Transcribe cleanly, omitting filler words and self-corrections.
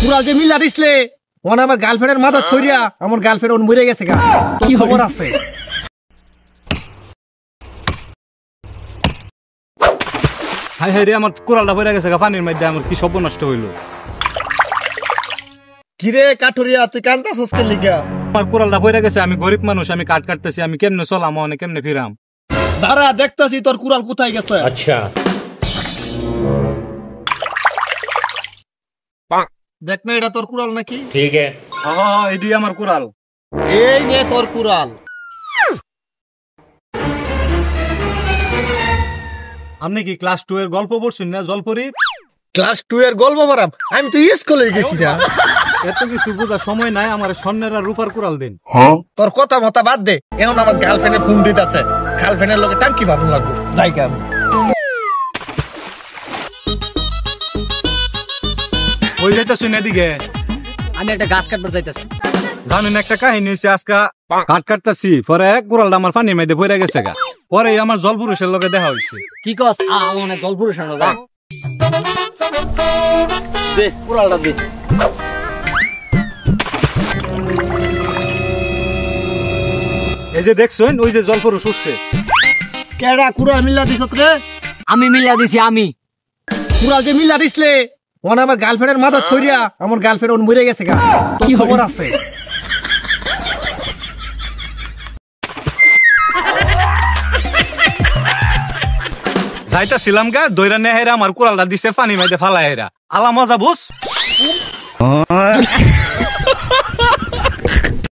কুড়াল যে মিল্লা দিছলে ওন আমার গার্লফ্রেন্ডের মাদত কইরা আমার গার্লফ্রেন্ড ওন মরে গেছে গা। কি খবর আছে? হাই হাই রে, আমার কুড়ালটা পড়ে গেছে গা পানির মধ্যে। আমার কি সব নষ্ট হইলো। কিরে কাঠুরিয়া, তুই কান্দাছস কে লিগা? আমার কুড়ালটা পড়ে গেছে, আমি গরিব মানুষ, আমি কাট কাটতেছি, আমি কেমনে চলাম, অনেক কেমনে ফিরাম? দাঁড়া দেখতাছি তোর কুড়াল কোথায় গেছে। আচ্ছা দেখ না এটা তোর কুড়াল নাকি? ঠিক আছে। হ্যাঁ এটি আমার কুড়াল। এই নে তোর কুড়াল। আপনি কি ক্লাস 2 এর গল্প পড়ছেন না? জলপরি ক্লাস 2 এর গল্প পড়াম? আমি তো স্কুলে গেছি না। এত কিছু বোঝার সময় নাই আমার। স্বর্ণের আর রূপার কুড়াল দিন। তোর কথা মতা বাদ দে। এখন আমার গার্লফ্রেন্ডের ফোন দিতেছে, গার্লফ্রেন্ডের লগে টাঙ্কি ভালো লাগবে। যাইগা আমি ওই যাইতাছি না এদিকে। আমি একটা গাছ কাটবার যাইতাছি। জানেন একটা কাহিনী হয়েছে, আজকে কাট কাটতাছি, পরে কুড়ালটা আমার পানির মধ্যে পড়ে গেছে গা। পরে আমার জলপুরুষের লগে দেখা হয়েছে। কি কস? মানে জল পুরুষানো যা দে কুড়ালটা দে। এই যে দেখছেন, ওই যে জলপুরুষ উঠছে। কেডা কুড়াল মিল্লা দিছত রে? আমি মিলিয়া দিছি। আমি কুড়াল যে মিল্লা দিছলে ওন আমার গার্লফ্রেন্ডের মাদত কইরা আমার গার্লফ্রেন্ড ওন মরে গেছে গা। কি খবর আছে? যাইতাছিলাম গা, দইরা নেহেরা আমার কুড়ালটা দিছে পানি মাইতে ফালাই হেরা। আলা মজা বুঝ।